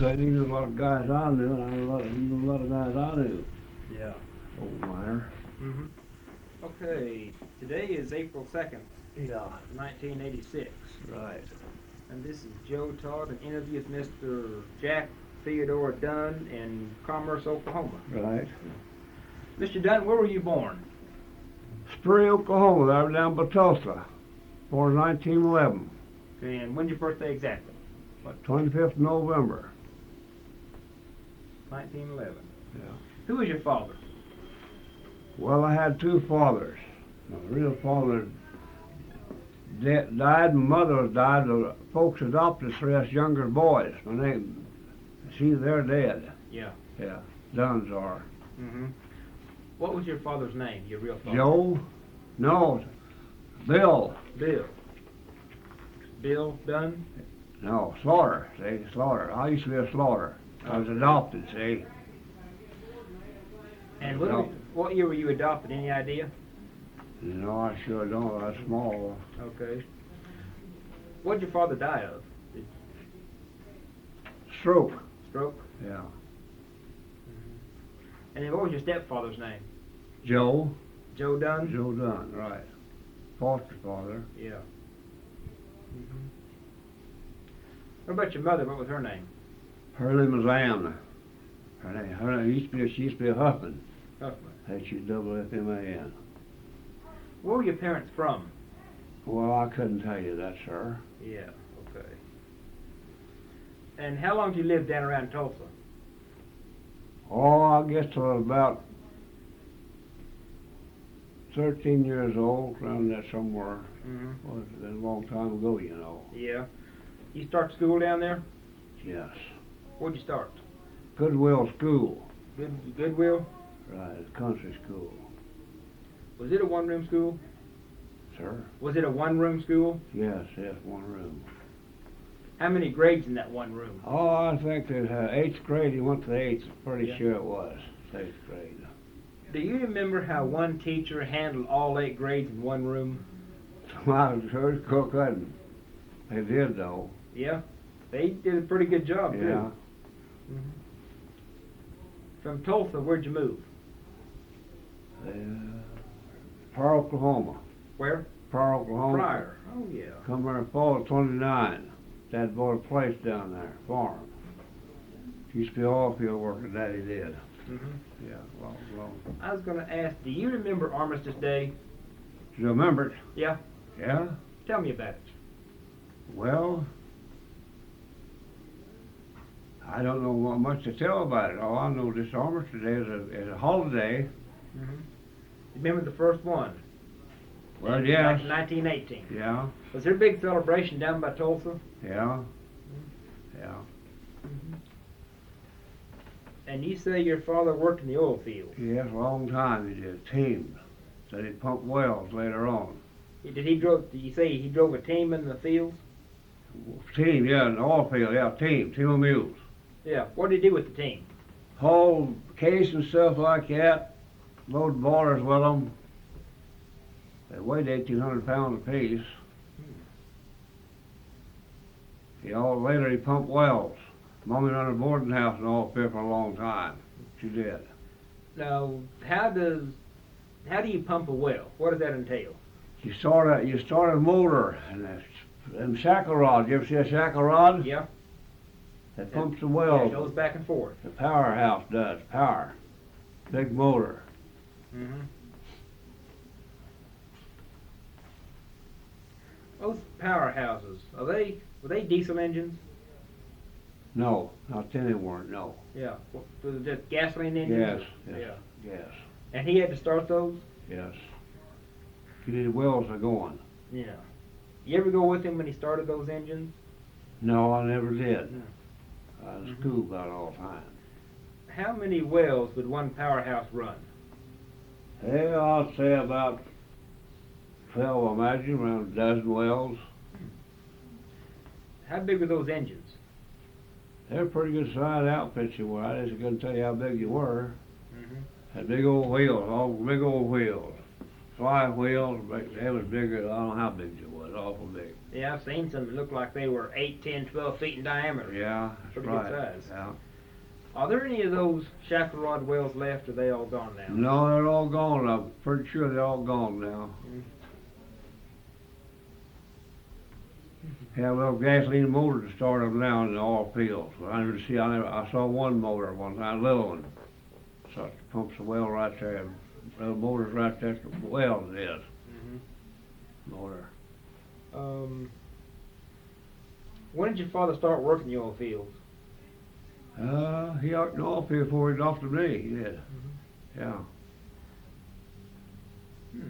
said he knew a lot of guys I knew, and I knew a lot of guys I knew. Yeah. Old miner. Mm-hmm. Okay, today is April 2nd, Yeah. 1986. Right. And this is Joe Todd, an interview with Mr. Jack Theodore Dunn in Commerce, Oklahoma. Right. Mr. Dunn, where were you born? Spree, Oklahoma. I was down by Tulsa. Born 1911. And when's your birthday exactly? 25th of November. 1911. Yeah. Who was your father? Well, I had two fathers. My real father died. My mother died. The folks adopted three of us younger boys. They're dead. Yeah. Yeah. Duns are. Mm-hmm. What was your father's name, your real father? Joe? No. Bill. Bill. Bill Dunn? No, Slaughter. See, Slaughter. I used to be a Slaughter. I was adopted, see. And what year were you adopted? Any idea? No, I sure don't. I was small. Okay. What did your father die of? Stroke. Stroke? Yeah. Mm-hmm. And then what was your stepfather's name? Joe. Joe Dunn? Joe Dunn, right. Foster father. Yeah. Mm-hmm. What about your mother? What was her name? Her name was Ann. Her name she used to be a Huffman. Huffman. H-U-F-F-M-A-N. Where were your parents from? Well, I couldn't tell you that, sir. Yeah, okay. And how long did you live down around Tulsa? Oh, I guess till I was about 13 years old, around there somewhere. Mm-hmm. Well, it's been a long time ago, you know. Yeah. You start school down there? Yes. Where'd you start? Goodwill School. Goodwill? Right, country school. Was it a one-room school? Sir? Was it a one-room school? Yes, one room. How many grades in that one room? Oh, I think that 8th grade, he went to the 8th, pretty Yeah. sure it was, 8th grade. Do you remember how one teacher handled all 8 grades in one room? I sure couldn't. They did, though. Yeah? They did a pretty good job, too. Yeah. Mm-hmm. From Tulsa, where'd you move? Pryor, Oklahoma. Where? Pryor, Oklahoma. Pryor. Oh, yeah. Come there in fall of 29. Dad bought a place down there, farm. Used to be oil field worker, Daddy did. Mm-hmm. Yeah, long. I was going to ask, do you remember Armistice Day? You remember it? Yeah? Yeah? Tell me about it. Well, I don't know much to tell about it. All I know this Armistice Day is a holiday. Mm-hmm. Remember the first one? Well, yes. 1918. Yeah, Was there a big celebration down by Tulsa? yeah, yeah. Mm-hmm. And you say your father worked in the oil field. Yes, a long time he did. Teams. So he pumped wells later on. Did you say he drove a team in the fields? Team, yeah, in the oil field, yeah, team of mules. Yeah. What did he do with the team? Haul case and stuff like that. Load boilers with them. They weighed 1,800 pounds apiece. Later he pumped wells. Mommy run a boarding house in oil field for a long time. She did. Now, how do you pump a well? What does that entail? You start a motor and shackle rod. You ever see a shackle rod? Yeah. That pumps the Yeah, well. it goes back and forth. The powerhouse does. Power. Big motor. Mm-hmm. Those powerhouses, were they diesel engines? No, not then they weren't, no. Yeah. Was it just gasoline engines? Yes. And he had to start those? Yes. You need wells are going. Yeah. You ever go with him when he started those engines? No, I never did. No. I was school about it all the time. How many wells would one powerhouse run? Yeah, I'd say about 12, I imagine, around a dozen wells. How big were those engines? They're pretty good sized outfits you were. I just couldn't tell you how big you were. Mm-hmm. Had big old wheels, all big old wheels. Fly wheels, they was bigger, I don't know how big they was. was awful big. Yeah, I've seen some that look like they were 8, 10, 12 feet in diameter. Yeah, that's Pretty right. good size. Yeah. Are there any of those shackle rod wells left, or are they all gone now? No, they're all gone. I'm pretty sure they're all gone now. Have a little gasoline motor to start them now in the oil fields. I saw one motor one time, a little one. So it pumps the well right there. Little motor's right there at the well it is. Motor. When did your father start working the oil fields? He out in the oil field before he adopted me. He did. Yeah. Do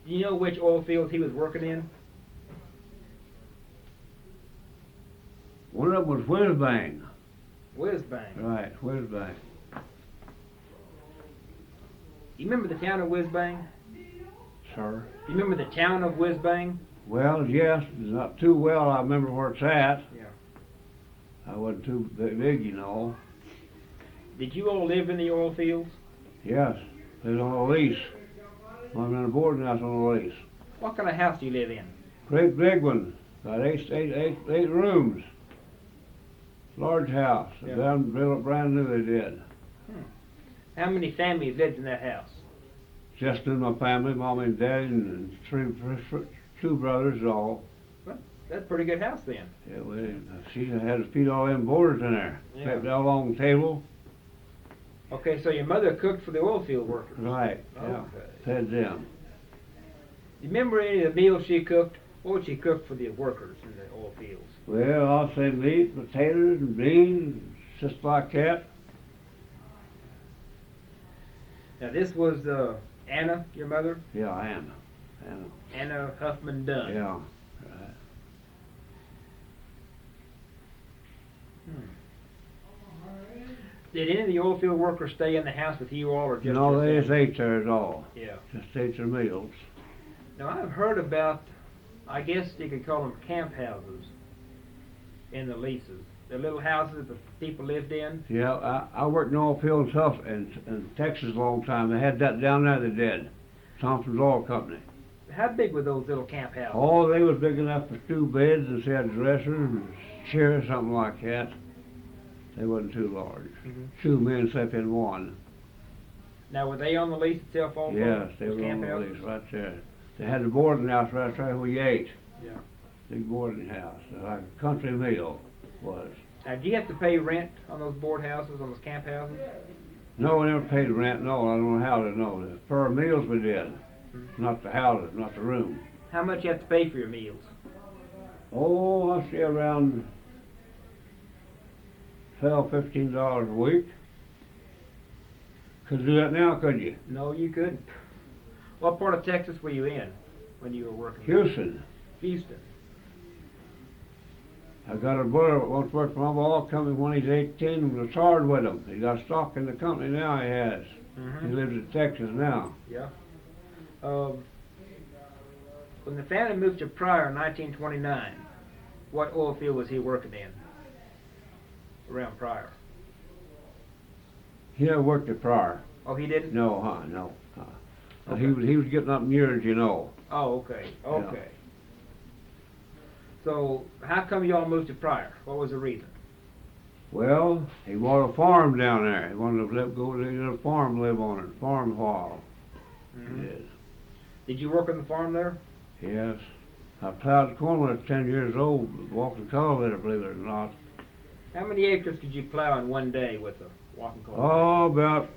you know which oil fields he was working in? One of them was Whiz-Bang. Whiz-Bang. Right, Whiz-Bang. You remember the town of Whiz-Bang? Sir? You remember the town of Whiz-Bang? Well, yes, not too well. I remember where it's at. Yeah. I wasn't too big, you know. Did you all live in the oil fields? Yes, lived on a lease. I was in a boarding house on a lease. What kind of house do you live in? Great big one. Got eight rooms. Large house. Yeah. Built brand new they did. How many families lived in that house? Just in my family, mom and dad, and two brothers all. Well, that's a pretty good house then. Yeah, she had to feed all them boarders in there. Yeah. Kept that long table. Okay, so your mother cooked for the oil field workers. Right, yeah. Okay. Fed them. You remember any of the meals she cooked? What would she cook for the workers in the oil fields? Well, I'll say meat, potatoes, and beans, just like that. Now this was Anna, your mother? Yeah, Anna. Anna Huffman Dunn. Yeah, right. Did any of the oil field workers stay in the house with you all, or just? No, they yourself? just ate there at all. Yeah. Just ate their meals. Now I've heard about, I guess you could call them camp houses in the leases. The little houses that people lived in. Yeah, I worked in oil field and stuff in Texas a long time. They had that down there, they did. Thompson's Oil Company. How big were those little camp houses? Oh, they was big enough for 2 beds, and they had dressers and chairs, something like that. They wasn't too large. 2 men slept in one. Now were they on the lease itself also? Yes, they Those were on camp the houses? lease right there. They had the boarding house right there where you ate. Yeah. Big boarding house, like a country meal was. Now do you have to pay rent on those board houses, on those camp houses? No, we never paid rent, no, I don't know how to know. Per meals we did, not the houses, not the room. How much you have to pay for your meals? Oh, I say around $12, $15 a week. Could do that now, could you? No, you couldn't. What part of Texas were you in when you were working? Houston. Houston. I got a brother that wants to work for my oil company when he's 18 and was hard with him. He got stock in the company now, he has. He lives in Texas now. Yeah. When the family moved to Pryor in 1929, what oil field was he working in? Around Pryor. He never worked at Pryor. Oh, he didn't? No, no. Okay. He was getting up in years, you know. Oh, okay, okay. So, how come you all moved to Pryor? What was the reason? Well, he bought a farm down there. He wanted to go to a farm, live on it, farm a while. Yes. Did you work on the farm there? Yes. I plowed corn when I was 10 years old, walked the cultivator, believe it or not. How many acres could you plow in one day with a walking cultivator? Oh, about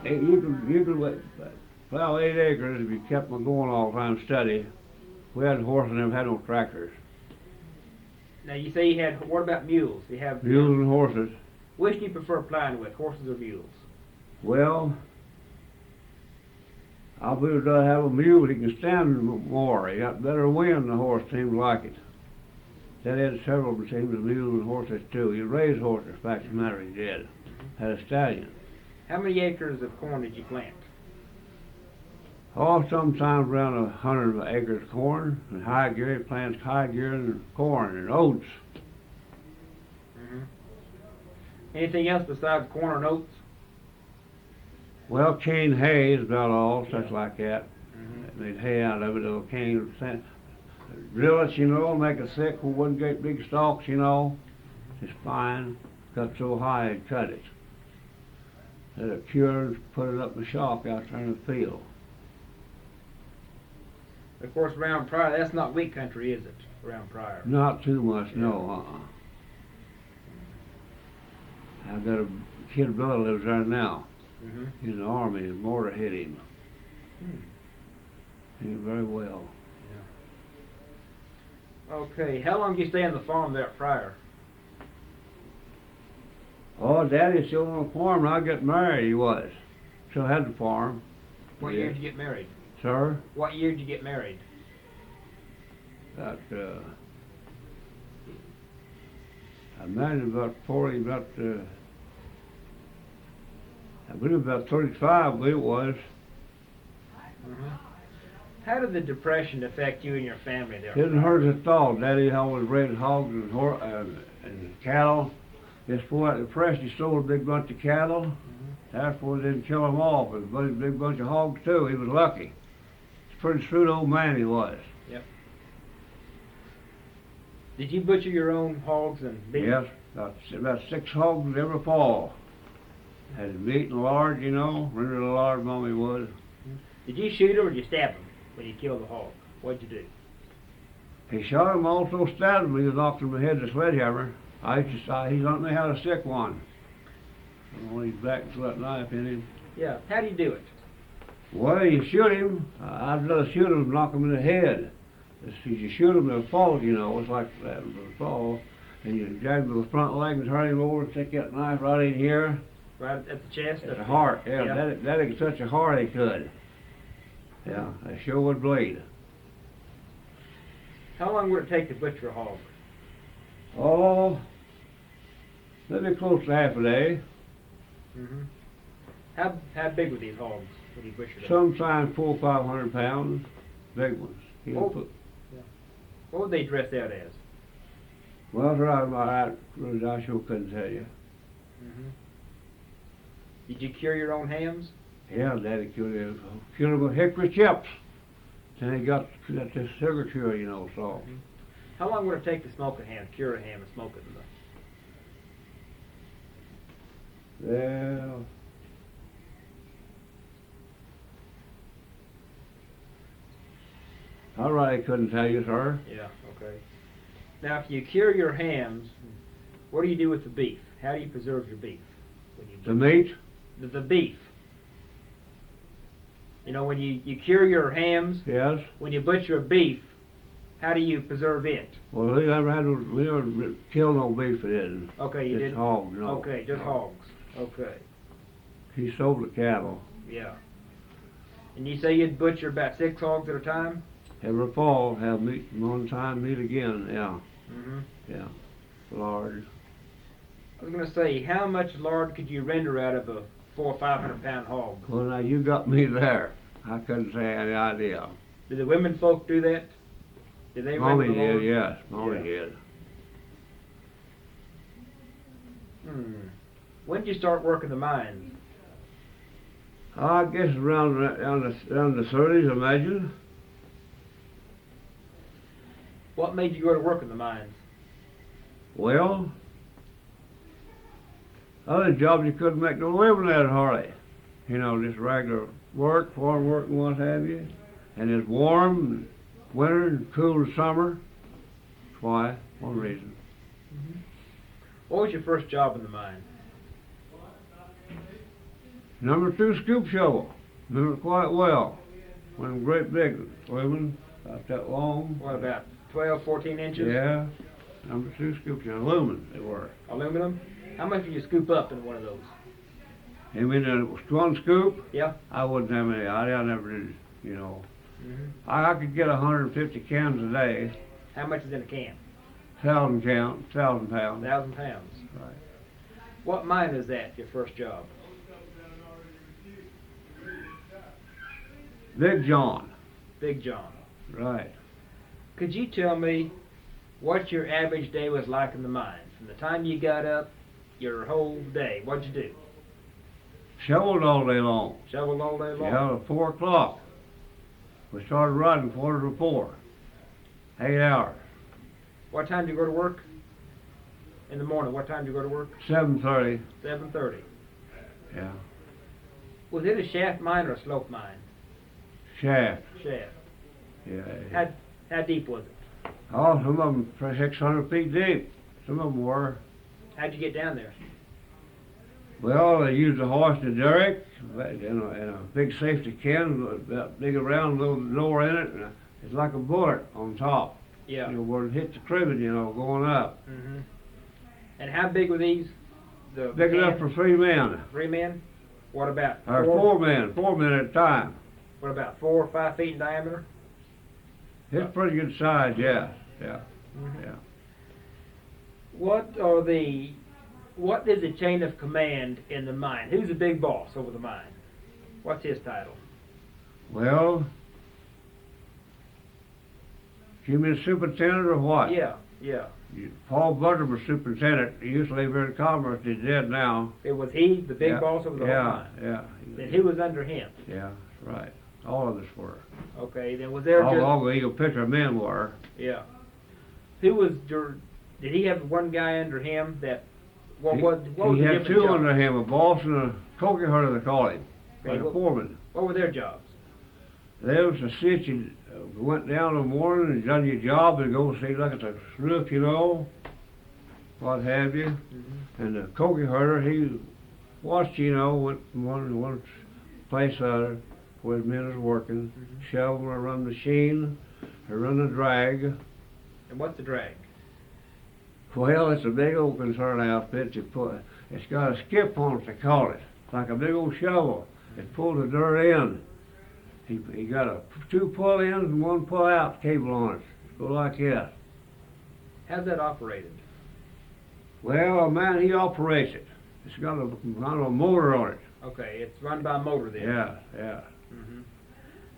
you could plow 8 acres if you kept them going all the time steady. We had horses and never had no tractors. Now you say you had, what about mules? You have Mules and horses. Which do you prefer plowing with, horses or mules? Well, I believe I'd have a mule. He can stand more. He got better wind than the horse, seemed like it. That had several between the mules and horses too. He raised horses, fact of the matter, he did. Had a stallion. How many acres of corn did you plant? Oh, sometimes around 100 acres of corn, and high gear, he plants high gear and corn and oats. Anything else besides corn and oats? Well, cane hay is about all, such Yeah. like that. Mm-hmm. Made hay out of it, little cane, drill it, you know, make it thick with one great big stalks, you know. It's fine, cut so high and cut it. Let it cure, put it up in the shock out there in the field. Of course, around Pryor, that's not wheat country, is it? Around Pryor. Not too much, no, I've got a kid brother lives there now. Mm-hmm. He's in the army, and mortar hit him. Hmm. He did very well. Okay, how long did you stay on the farm there at Pryor? Oh, Daddy's still on the farm when I got married, he was. Still had the farm. What year did you get married? Sir? What year did you get married? About, I married about 40, I believe about 35, I believe it was. Mm-hmm. How did the Depression affect you and your family there? Didn't hurt us at all. Daddy always raised hogs and cattle. Just before that depression, he sold a big bunch of cattle. Mm-hmm. Therefore, they didn't kill them off. But a big bunch of hogs, too. He was lucky. He's a pretty shrewd old man, he was. Yep. Did you butcher your own hogs and beef? Yes, about 6 hogs every fall. Had meat and lard, you know. Rendered a lard, Mommy was. Did you shoot him or did you stab him when you killed the hog? What'd you do? He shot him, also stabbed him. He knocked him in the head with a sledgehammer. I used to say, he taught me how to stick one. When he's back and that knife in him. Yeah. How do you do it? Well, you shoot him. I'd rather shoot him than knock him in the head. If you shoot him, they'll fall, you know. It's like that, they'll fall. And you drag him with the front leg and turn him over and stick that knife right in here. Right at the chest? At the heart, yeah. That'd get such a heart he could. Yeah, they sure would bleed. How long would it take to butcher a hog? Oh, maybe close to half a day. Mm-hmm. How big were these hogs when you butchered them? Sometimes 400 or 500 pounds, big ones. What would they dress out as? Well, I sure couldn't tell you. Mm-hmm. Did you cure your own hams? Yeah, Daddy killed them with hickory chips. Then he got this sugar cure, you know, so. Mm-hmm. How long would it take to smoke a ham, cure a ham and smoke it in the... Well, I really couldn't tell you, sir. Yeah, okay. Now, if you cure your hams, what do you do with the beef? How do you preserve your beef? When you The meat? The beef. You know, when you cure your hams, Yes. when you butcher a beef, how do you preserve it? Well, we never killed no beef, it didn't. Okay, you Just didn't? hogs, no. Okay, just No. hogs. Okay, He sold the cattle. yeah. And you say you'd butcher about 6 hogs at a time? Every fall, have meat one time, meat again, yeah. Mm-hmm. Yeah. Lard. I was going to say, how much lard could you render out of a 400 or 500 pound hog? Well, now you got me there. I couldn't say any idea. Did the women folk do that? Did they Mommy render the lard? did, yes. Mommy Yeah. did. When did you start working the mines? I guess around the 30s, I imagine. What made you go to work in the mines? Well, other jobs you couldn't make no living at hardly. You know, just regular work, farm work and what have you. And it's warm in winter and cool in summer. That's why, one reason. What was your first job in the mine? Number 2 scoop shovel. Remember it quite well. One of them great big women, about that long. What, about 12, 14 inches? Yeah. Number 2 scoop shovel. Aluminum they were. Aluminum? How much did you scoop up in one of those? You mean one scoop? Yeah. I wouldn't have any idea. I never did, you know. Mm-hmm. I could get 150 cans a day. How much is in a can? 1,000 pounds. 1,000 pounds. Right. What mine is that, your first job? Big John. Big John. Right. Could you tell me what your average day was like in the mine? From the time you got up, your whole day, what'd you do? Shoveled all day long. Shoveled all day long? Yeah, at 4 o'clock. We started riding 4:45. 8 hours. What time do you go to work? In the morning, what time do you go to work? 7:30. 7:30. Yeah. Was it a shaft mine or a slope mine? Shaft. Shaft. Yeah. How deep was it? Oh, some of them 600 feet deep. Some of them were. How'd you get down there? Well, they used a horse and a derrick and a big safety can, about big around, little door in it, and it's like a bullet on top. Yeah. You know, where it hit the cribbing, you know, going up. Mm-hmm. And how big were these? Big enough for 3 men. 3 men? What about Or 4 men, 4 men at a time. What about 4 or 5 feet in diameter? It's pretty good size, yeah. Yeah. Mm-hmm. Yeah. What is the chain of command in the mine? Who's the big boss over the mine? What's his title? Well, you mean superintendent or what? Yeah. Paul Butler was superintendent. He used to live here in Commerce. He's dead now. It was he, the big boss over the whole mine? Yeah. Then who was under him? Yeah, right. All of us were. Okay, then was there all the Eagle Picture men were. Yeah. Who was did he have one guy under him that, what was he the had different 2 jobs? under him, a boss and a cokie herder, they call him, Okay, like a foreman. What were their jobs? There was a sit, you went down in the morning and done your job and go see, look at the roof, you know, what have you. Mm-hmm. And the cokie herder, he watched, you know, went from one place to other where his men was working, shovel or run the machine, or run the drag. And what's the drag? Well, it's a big old concern outfit. It's got a skip on it, they call it. It's like a big old shovel. It pulls the dirt in. He got 2 pull-ins and 1 pull-out cable on it. Go like this. How's that operated? Well, a man, he operates it. It's got a kind of a motor on it. Okay, it's run by a motor then. Yeah. Mm-hmm.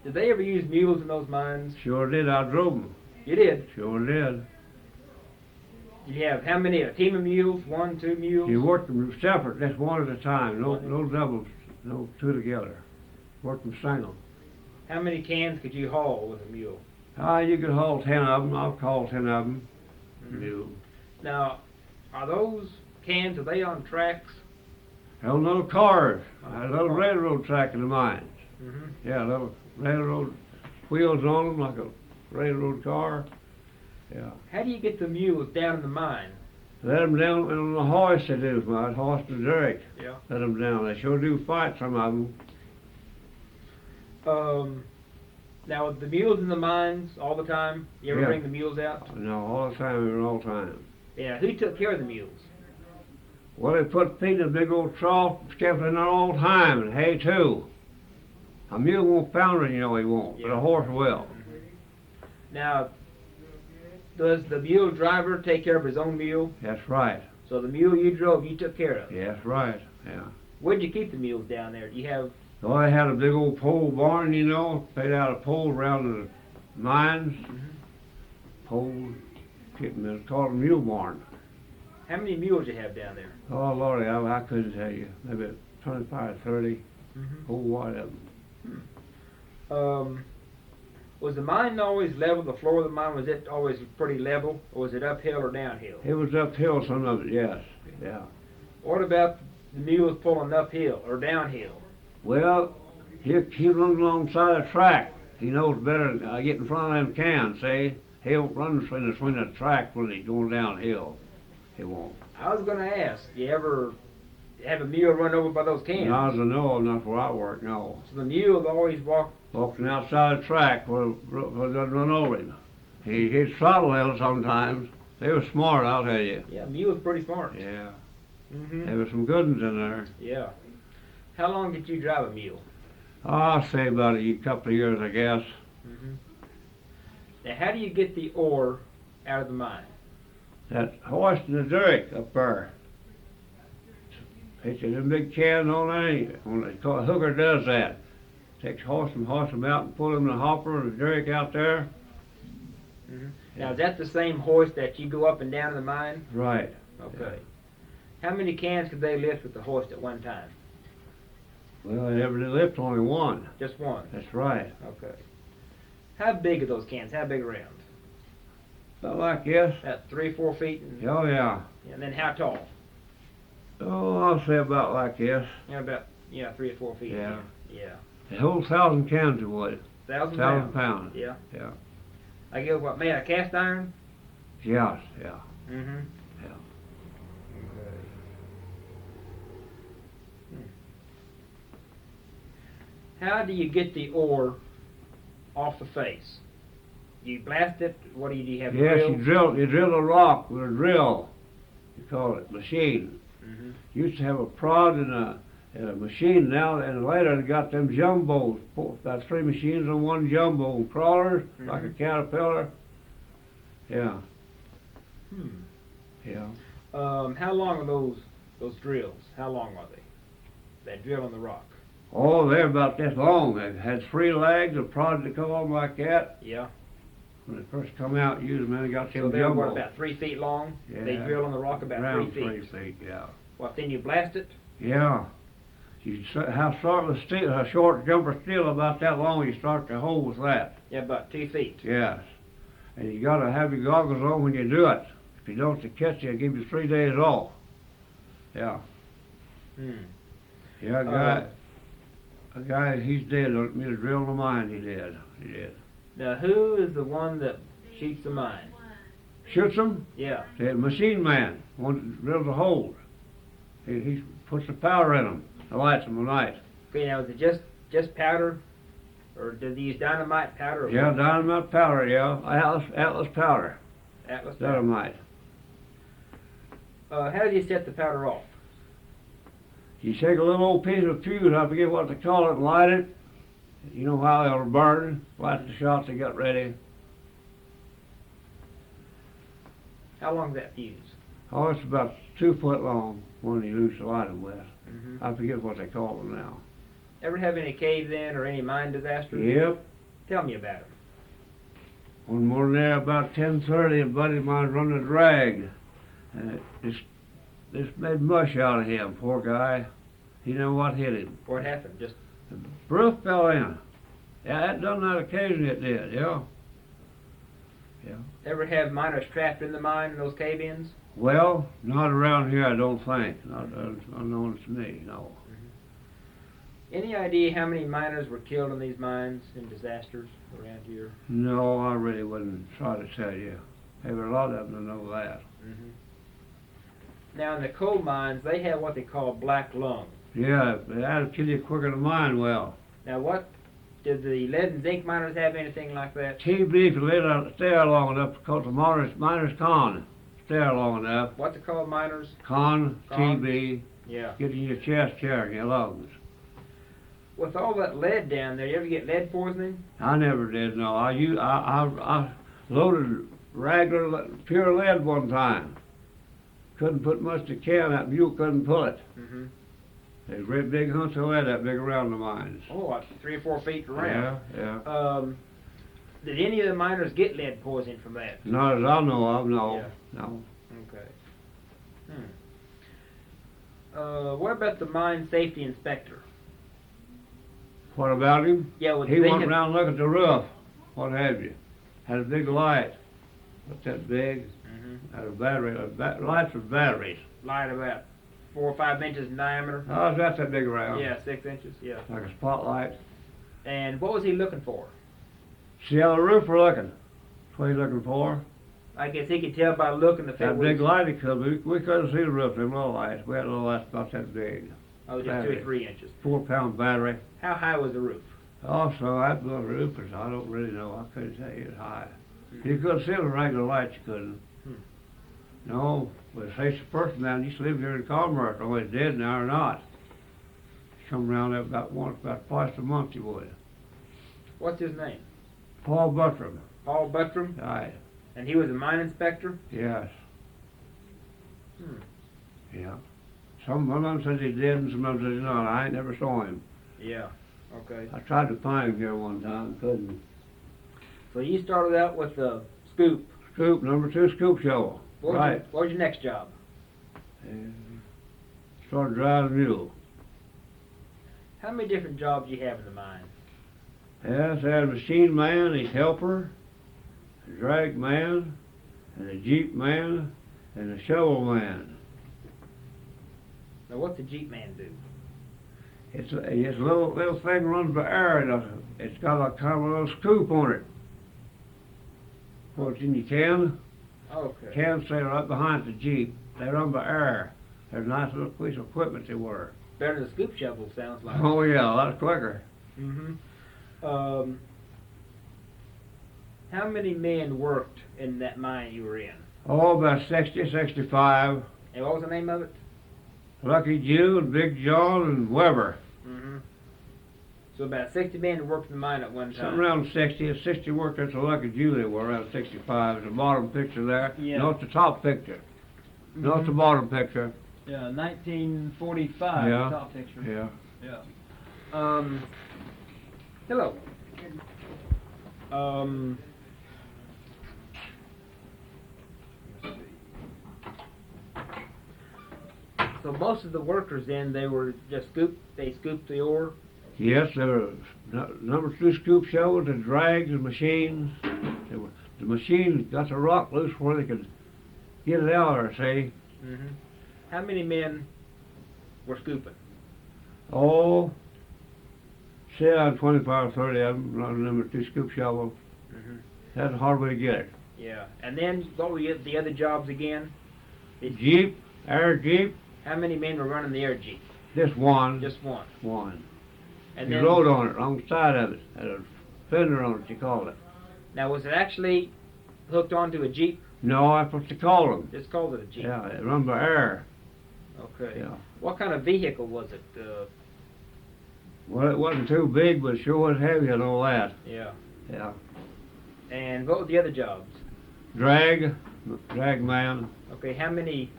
Did they ever use mules in those mines? Sure did. I drove them. You did? Sure did. You have how many? A team of mules? 1, 2 mules? You worked them separate, just one at a time. No doubles, no 2 together. Worked them single. How many cans could you haul with a mule? You could haul 10 of them. I've hauled 10 of them. Mm-hmm. Now, are those cans, are they on tracks? They're on little cars. A little railroad track in the mines. Mm-hmm. Yeah, little railroad wheels on them like a railroad car. Yeah. How do you get the mules down in the mine? Let them down on the hoist, they do, my horse and derrick. Yeah. Let them down. They sure do fight, some of them. Now, the mules in the mines all the time? You ever bring the mules out? No, all the time, all the time. Yeah, who took care of the mules? Well, they put feed in a big old trough, kept in there all the time, and hay too. A mule won't pounder, you know he won't, but a horse will. Now, does the mule driver take care of his own mule? That's right. So the mule you drove, you took care of? That's right, yeah. Where'd you keep the mules down there? Do you have... Well, they had a big old pole barn, you know, paid out a pole around the mines. Pole, keep them, it's called a mule barn. How many mules you have down there? Oh, Lordy, I couldn't tell you. Maybe 25, 30, whole lot of them. Was the mine always level? The floor of the mine, was it always pretty level? Or was it uphill or downhill? It was uphill, some of it, yes. Yeah. What about the mules pulling uphill or downhill? Well, he runs alongside the track. He knows better than get in front of them cans, see? He'll run between the track when he's going downhill. He won't. I was going to ask, you ever have a mule run over by those cans? Not as I know, not where I work, no. So the mules always walking outside the track where it doesn't run over him. He'd throttle them sometimes. They were smart, I'll tell you. Yeah, mule's pretty smart. Yeah. Mm-hmm. There were some good ones in there. Yeah. How long did you drive a mule? I'll say about a couple of years, I guess. Mm-hmm. Now, how do you get the ore out of the mine? That horse and the derrick up there. It's in a big can on there. A hooker does that. Takes horse them out and pull them in the hopper and the derrick out there. Mm-hmm. Now, is that the same horse that you go up and down in the mine? Right. Okay. Yeah. How many cans could they lift with the horse at one time? Well, they never did lift only one. Just one. That's right. Okay. How big are those cans? How big around? About like this. About 3 or 4 feet. Oh, yeah. And then how tall? Oh, I'll say about like this. Yeah, about 3 or 4 feet. Yeah. Yeah. It holds 1,000 cans of wood. 1,000 1,000 pounds. pounds. Yeah. Yeah. I guess what, made out of cast iron? Yes, yeah. Mm-hmm. Yeah. Okay. How do you get the ore off the face? You blast it? What do you have? a Yes, drill? you drill a rock with a drill. You call it machine. Mm-hmm. Used to have a prod and a machine now, and later they got them jumbos. About 3 machines on one jumbo, crawlers, like a caterpillar. Yeah. Hmm. Yeah. How long are those drills? How long are they? That drill in the rock? Oh, they're about this long. They had 3 legs, a prod to come on like that. Yeah. When they first come out, usually they got So them they're jumbo. what, about 3 feet long? Yeah. They drill in the rock about Around 3 feet. 3 feet, yeah. What, then you blast it? Yeah. You have start with steel, a short jumper steel about that long. You start the hole with that. Yeah, about 2 feet. Yes. And you got to have your goggles on when you do it. If you don't, they catch you. They give you 3 days off. Yeah. Hmm. Yeah, a guy, he's dead. Let me drill the mine. He did. Now, who is the one that shoots the mine? Shoots them. Yeah. The machine man. One that drills a hole. He puts the powder in them. Lights them at night. Okay, now is it just powder, or did they use dynamite powder? Or Yeah, what? dynamite powder. Yeah, Atlas powder. Atlas powder. Dynamite. How do you set the powder off? You take a little old piece of fuse, I forget what they call it, and light it. You know how they'll burn. Light the shots and get ready. How long is that fuse? Oh, it's about 2 foot long, one you use to light them with. Mm-hmm. I forget what they call them now. Ever have any caves in or any mine disasters? Yep. Tell me about it. One morning there about 10:30, a buddy of mine running a drag. And this made mush out of him, poor guy. He didn't know what hit him. What happened? Just The roof fell in. Yeah, that done that occasionally, it did, yeah. Yeah. ever have miners trapped in the mine in those cave-ins? Well, not around here, I don't think. Not unknown to me, no. Any idea how many miners were killed in these mines in disasters around here? No, I really wouldn't try to tell you. There were a lot of them to know that. Now in the coal mines, they have what they call black lung. Yeah, that'll kill you quicker than mine will. Now what, did the lead and zinc miners have anything like that? TB, if you stay there long enough, because the miners con. Stay there long enough. What's it called, miners? Con, Con? TB, Yeah. get in your chest, tearing your lungs. With all that lead down there, you ever get lead poisoning? I never did, no. I loaded regular, pure lead one time. Couldn't put much to can, that mule couldn't pull it. Mm-hmm. There's great big hunks of lead that big around the mines. Oh, what, 3 or 4 feet around? Yeah. Did any of the miners get lead poisoning from that? Not as I know of, no. Yeah. No. Okay. What about the mine safety inspector? What about him? Yeah, well, He went around looking at the roof, what have you. Had a big light. What's that big? Mm-hmm. Had a battery, lights with batteries. Light about 4 or 5 inches in diameter. Oh, that's that big around. Yeah, 6 inches. Yeah. Like a spotlight. And what was he looking for? See how the roof were looking? That's what he's looking for. I guess he could tell by looking if it That was. big light he could, we couldn't see the roof, them little lights. We had little lights about that big. Oh, just battery. 2 or 3 inches. 4-pound battery. How high was the roof? Also, that little roof is, I don't really know. I couldn't tell you it's high. You couldn't see the regular lights, you couldn't. No, but say the person man used to live here in Commerce, oh, he's dead now or not. He'd come around there about twice a month he would. What's his name? Paul Buttram. Paul Buttram? Right. And he was a mine inspector? Yes. Hmm. Yeah. Some of them said he did and some of them said not. I ain't never saw him. Yeah. Okay. I tried to find him here one time, couldn't. So you started out with the scoop. Scoop, number 2 scoop shovel. Right. What was your next job? And started driving a mule. How many different jobs you have in the mine? Yes, I had a machine man, his helper, a drag man, and a jeep man, and a shovel man. Now, what's the Jeep man do? It's a little thing runs by air, and it's got a kind of a little scoop on it. Puts in your can. Okay. Cans stay right behind the jeep. They run by air. They're a nice little piece of equipment they were. Better than a scoop shovel, sounds like. Oh yeah, a lot quicker. Mm-hmm. How many men worked in that mine you were in? Oh, about 60, 65. And what was the name of it? Lucky Jew and Big John and Weber. Mm-hmm. So about 60 men worked in the mine at one time. Something around 60. 60 worked at the Lucky Jew they were, around 65. The bottom picture there. Yeah. Not the top picture. Not the bottom picture. Yeah, 1945, Yeah. the top picture. Yeah. Yeah. Hello. So most of the workers then, they were just they scooped the ore? Yes, there were number 2 scoop shovels and drags and machines. The machines got the rock loose where they could get it out there, see? Mm-hmm. How many men were scooping? Oh, say I had 25 or 30 of them running number 2 scoop shovels. Mm-hmm. That's a hard way to get it. Yeah. And then what were the other jobs again? Jeep, air jeep, How many men were running the air jeep? just one. Just one. One. And You then, rode on it, alongside of it. Had a fender on it, you called it. now was it actually hooked onto a jeep? No, that's what they called them. Just called it a jeep. Yeah, it run by air. Okay. Yeah. What kind of vehicle was it? Well, it wasn't too big, but it sure was heavy and all that. Yeah. Yeah. And what were the other jobs? Drag man. Okay, how many?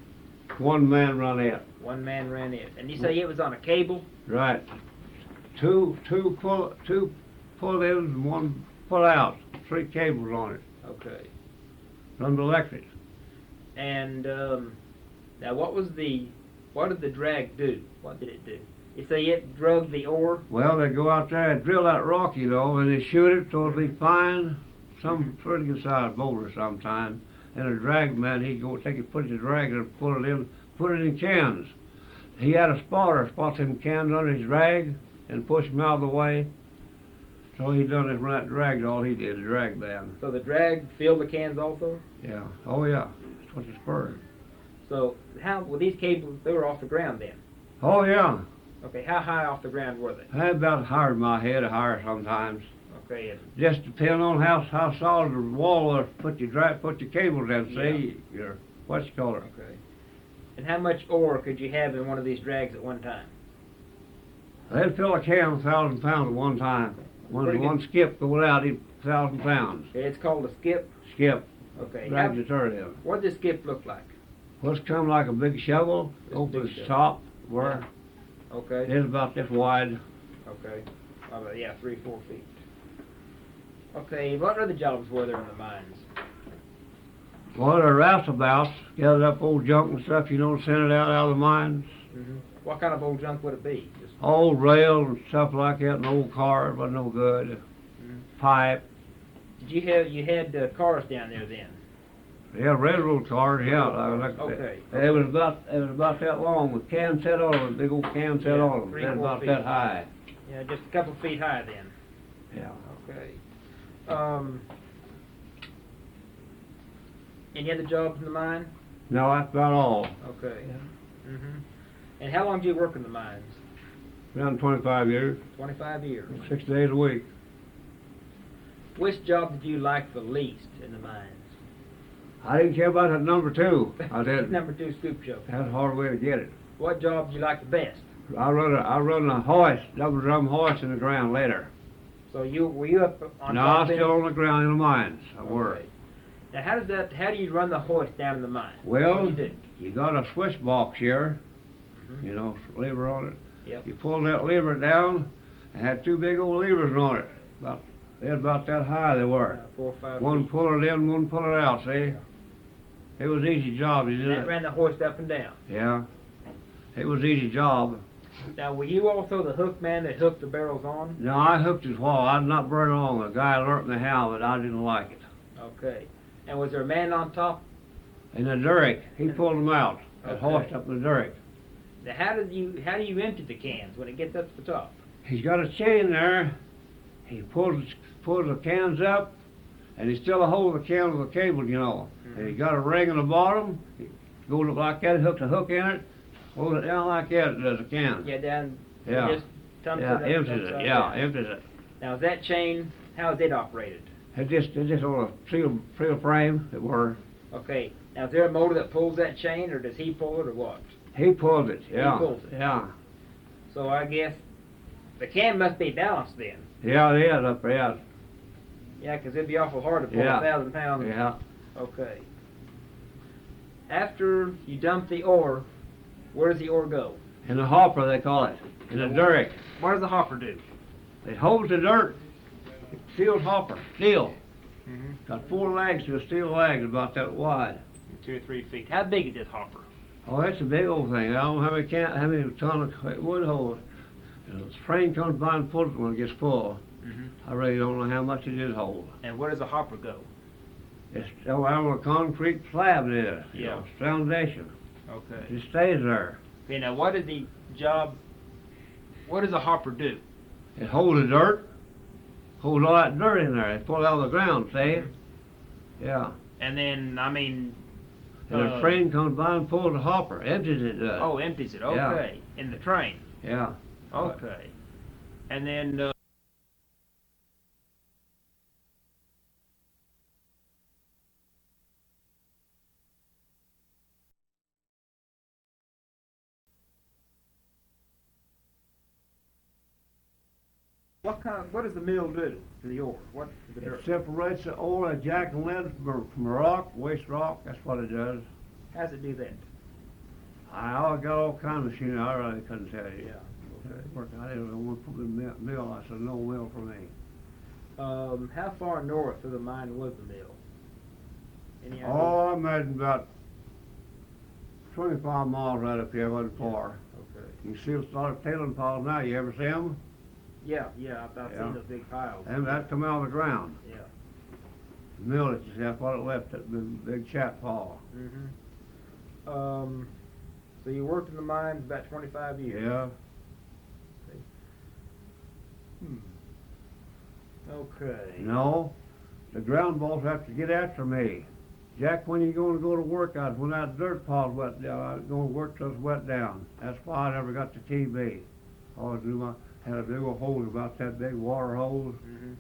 One man run it. One man ran it. And you say it was on a cable? Right. Two pull ins and one pull out. 3 cables on it. Okay. Run electric. And now what did the drag do? What did it do? You say it drug the ore? Well, they go out there and drill that rock, you know, and they shoot it so it'll be fine. Some pretty good sized boulder sometime. And a drag man, he'd go take it, put the drag and put it in cans. He had a spotter, spot them cans under his drag and push them out of the way. So he done it when that dragged all he did, the drag man. So the drag filled the cans also? Yeah. Oh yeah. That's what it's spurred. So how were these cables? They were off the ground then. Oh yeah. Okay, how high off the ground were they? I had about higher than my head, or higher sometimes. Okay, and Just depending on how solid the wall was, put your cables in, see, your, what you call it. okay. And how much ore could you have in one of these drags at one time? They'd fill a can with 1,000 pounds at one time. Pretty One good. skip going out, 1,000 pounds. Okay, it's called a skip. Skip, Okay. drag the dirt in. What does skip look like? What's come like a big shovel, Just open big the shovel. top, where Okay. it's about this wide. Okay. Yeah, 3-4 feet. Okay, what other jobs were there in the mines? Well, there are roustabouts, gathered up old junk and stuff, you know, send it out of the mines. Mm-hmm. What kind of old junk would it be? Just, Old rails and stuff like that, and old cars, wasn't no good. Pipe. you had cars down there then? Yeah, railroad cars, yeah. Okay. It was about that long with can set on them, big old can set Yeah, on them. 3, They're 4 about feet. that high. Yeah, just a couple feet high then. Yeah. Okay. Any other jobs in the mine? No, that's about all. Okay. Mm-hmm. And how long did you work in the mines? Around 25 years, 25 years. 6 days a week. Which job did you like the least in the mines? I didn't care about that number 2. I did. Number 2 scoop shovel. That's a hard way to get it. What job did you like the best? I run a hoist, double drum hoist in the ground later. So were you up on No, top I'm then? still on the ground in the mines. I work. Okay. Now how do you run the hoist down in the mine? Well, What do you do? you got a switch box here, Mhm. you know, lever on it. Yep. You pull that lever down, and had 2 big old levers on it. They're about that high they were. 4 or 5 One feet. pull it in, one pull it out, see? It was easy job, you And that did it. ran the hoist up and down. Yeah. It was easy job. Now, were you also the hook man that hooked the barrels on? No, I hooked his wall. I did not burn on. The guy learned me how, but I didn't like it. Okay. And was there a man on top? In the derrick, he pulled them out. That Okay. horse up in the derrick. Now, how do you empty the cans when it gets up to the top? He's got a chain there. He pulls the cans up, and he still hold the can with the cable, you know. Mm-hmm. And he got a ring in the bottom. He goes up like that, hooks a hook in it, hold it down like that, it does a can. Yeah, down. Yeah. Just dumps Yeah, it up, empties upside it. Yeah, down. empties it. Now, is that chain, how is it operated? It's just on a steel frame that were. Okay. Now, is there a motor that pulls that chain, or does he pull it, or what? He pulled it. Yeah. He pulls it. Yeah. So I guess the can must be balanced then. Yeah, it is up there. Yeah, 'cause it'd be awful hard to pull Yeah. 1,000 pounds. Yeah. Okay. After you dump the ore, where does the ore go? In the hopper, they call it. In the derrick. What does the hopper do? It holds the dirt. Steel hopper. Steel. Mm-hmm. Got 4 legs to a steel leg about that wide. 2 or 3 feet. How big is this hopper? Oh, that's a big old thing. I don't know how many ton it would hold. The frame comes by and pulls it when it gets full. Mm-hmm. I really don't know how much it did hold. And where does the hopper go? It's still out on a concrete slab it is. You Yeah. know, it's foundation. Okay. It stays there. Okay, now what does the hopper do? It holds the dirt. Holds all that dirt in there. It pulls it out of the ground, see? Yeah. And then, I mean... And the train comes by and pulls the hopper. Empties it. Oh, empties it. Okay. In the train. Yeah. Okay. And then... what does the mill do to the ore? What is the dirt? It separates the ore of jack and lead from rock, waste rock. That's what it does. How does it do that? I got all kinds of machinery. I really couldn't tell you. Yeah. I didn't want to put the mill. I said, no mill for me. How far north of the mine was the mill? Any idea? Oh, I imagine about 25 miles right up here. Wasn't far. Okay. You see a lot of tailing piles now. You ever see them? Yeah, I've Yeah. seen those big piles. And that come out of the ground. Yeah. The mill, you see, that's what it left, that big chat pile. Mm-hmm. So you worked in the mines about 25 years? Yeah. Okay. No, the ground balls have to get after me. Jack, when you going to go to work? When that dirt pile's wet down, I was going to work till it's wet down. That's why I never got the TB. I always had a big old hose about that big water hose. Mm-hmm.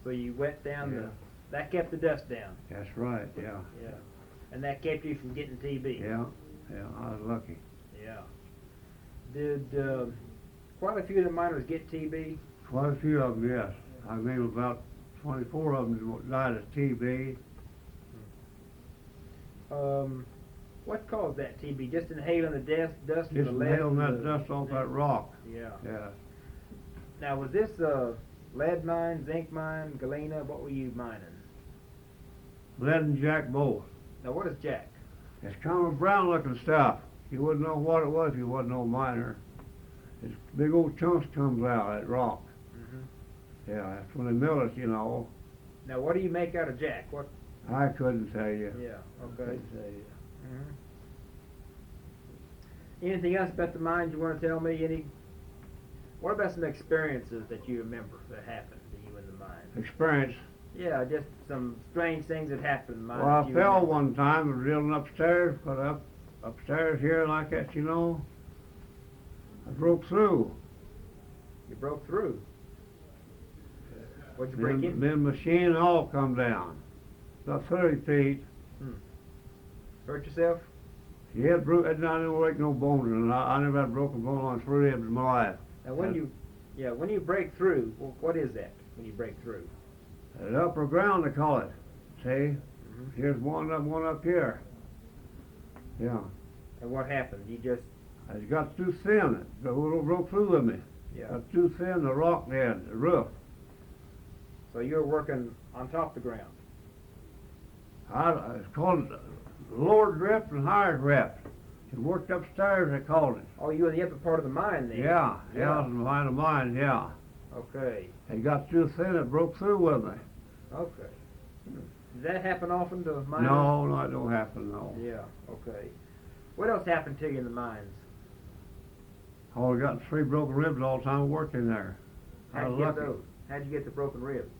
So you wet down Yeah. that kept the dust down. That's right, yeah. Yeah. And that kept you from getting TB. Yeah, I was lucky. Yeah. Did quite a few of the miners get TB? Quite a few of them, yes. I mean, about 24 of them died of TB. What caused that TB? Just inhaling the dust from Just the lead? inhaling from that dust off that rock. Yeah. Yeah. Now, was this lead mine, zinc mine, galena? What were you mining? Lead and jack both. Now, what is jack? It's kind of a brown looking stuff. You wouldn't know what it was if you wasn't no miner. It's big old chunks comes out of that rock. Mm-hmm. Yeah, that's when they mill it, you know. Now, what do you make out of jack? What? I couldn't tell you. Yeah. I Okay. couldn't tell you. Mm-hmm. Anything else about the mines you want to tell me? What about some experiences that you remember that happened to you in the mines? Experience. Yeah, just some strange things that happened in the mines. Well, I that you fell remember. one time and reeling upstairs, got upstairs here like that, you know. I broke through. You broke through. What'd you break in? Then machine all come down. About 30 feet. Hurt yourself? Yeah, I didn't break no bones, and I never had a broken bone on 3 ribs in my life. Now, when you break through, what is that when you break through? The upper ground, they call it. See? Here's one up here. Yeah. And what happened? You just... I just got too thin. The little broke through with me. Yeah. Got too thin, the rock there, the roof. So you were working on top of the ground? It's called lower drift and higher drift. He worked upstairs, they called it. Oh, you were in the upper part of the mine then? Yeah, I was behind the mine, yeah. Okay, He got through thin, it broke through with me. okay. Does that happen often to miners? No, it don't happen, no. Yeah, okay. What else happened to you in the mines? Oh, I got 3 broken ribs all the time working there. I How'd was you get lucky. those? How'd you get the broken ribs?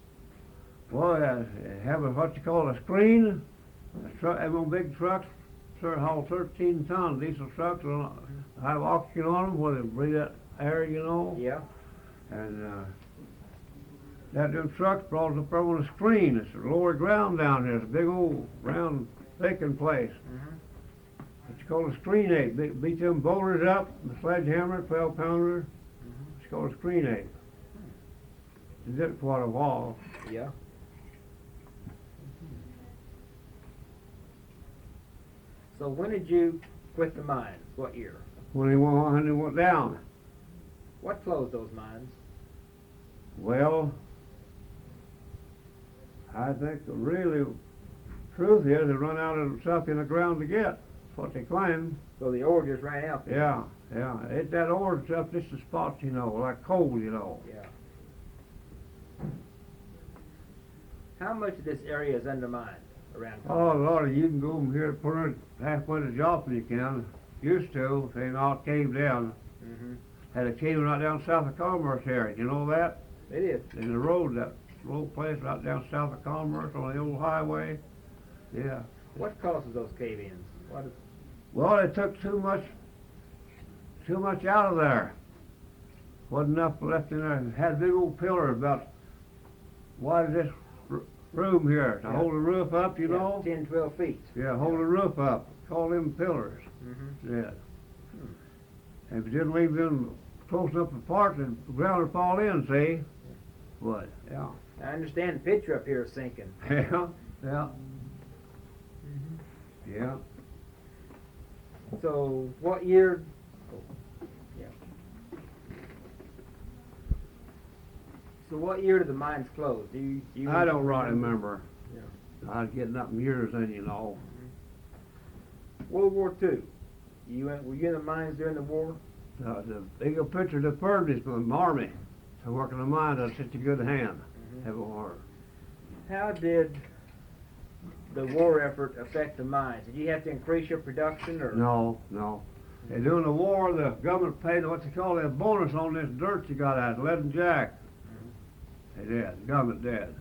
Well, have what you call a screen. Have them big trucks, sir, haul 13 ton diesel trucks, have oxygen on them where they breathe that air, you know. Yeah. And them trucks brought us up there on a screen. It's the lower ground down here. It's a big old round baking place. Mm-hmm. It's called a screen ape. Beat them boulders up, the sledgehammer, 12 pounder. Mm-hmm. It's called a screen ape. Did it for a while. Yeah. So when did you quit the mines? What year? When he went down. What closed those mines? Well, I think the really truth is they run out of stuff in the ground to get. That's what they claim. So the ore just ran out. Yeah. It's that ore stuff, just the spots, you know, like coal, you know. Yeah. How much of this area is undermined around? Oh, Lord, you can go from here to put halfway to Joplin, you can. Used to, if they not caved down. Mm-hmm. Had a cave right down south of Commerce area. You know that? It is. In the road, that little place right down south of Commerce on the old highway. Yeah. What causes those cave-ins? What is? Well, they took too much out of there. Wasn't enough left in there. Had big old pillars about wide as this room here to Yeah. hold the roof up, you know. 10, 12 feet. Yeah, hold the roof up. Call them pillars. Mm-hmm. Yeah. And if you didn't leave them close enough apart, the ground would fall in, see? What? Yeah. I understand the picture up here is sinking. Yeah. Yeah. Mm-hmm. Yeah. So what year? Yeah. So what year did the mines close? Do you I don't really remember. Yeah. I was getting up in years then, you know. World War II. Were you in the mines during the war? The bigger picture, the furnace from the army. I work in the mines, that's such a good hand. Mm-hmm. Have a war. How did the war effort affect the mines? Did you have to increase your production or? No. And during the war, the government paid what they call a bonus on this dirt you got out, lead and jack. Mm-hmm. They did. The government did.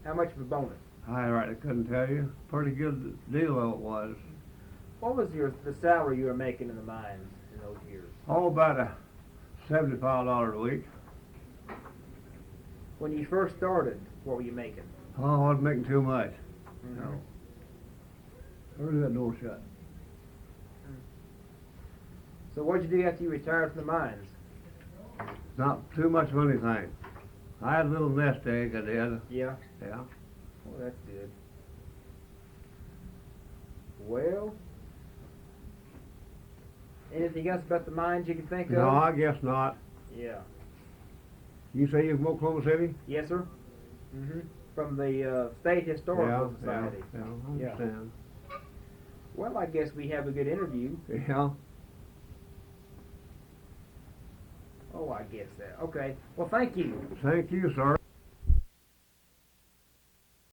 How much of a bonus? I rightly couldn't tell you. Pretty good deal though it was. What was the salary you were making in the mines in those years? Oh, about $75 a week. When you first started, what were you making? Oh, I wasn't making too much. Mm-hmm. No. Where's that door shut? So what did you do after you retired from the mines? Not too much of anything. I had a little nest egg, I did. Yeah. Yeah. Well, that's good. Well, anything else about the mines you can think of? No, I guess not. Yeah. You say you're from Oklahoma City? Yes, sir. Mm-hmm. From the State Historical Society. Yeah, I understand. Well, I guess we have a good interview. Yeah. Oh, I guess that. Okay. Well, thank you. Thank you, sir.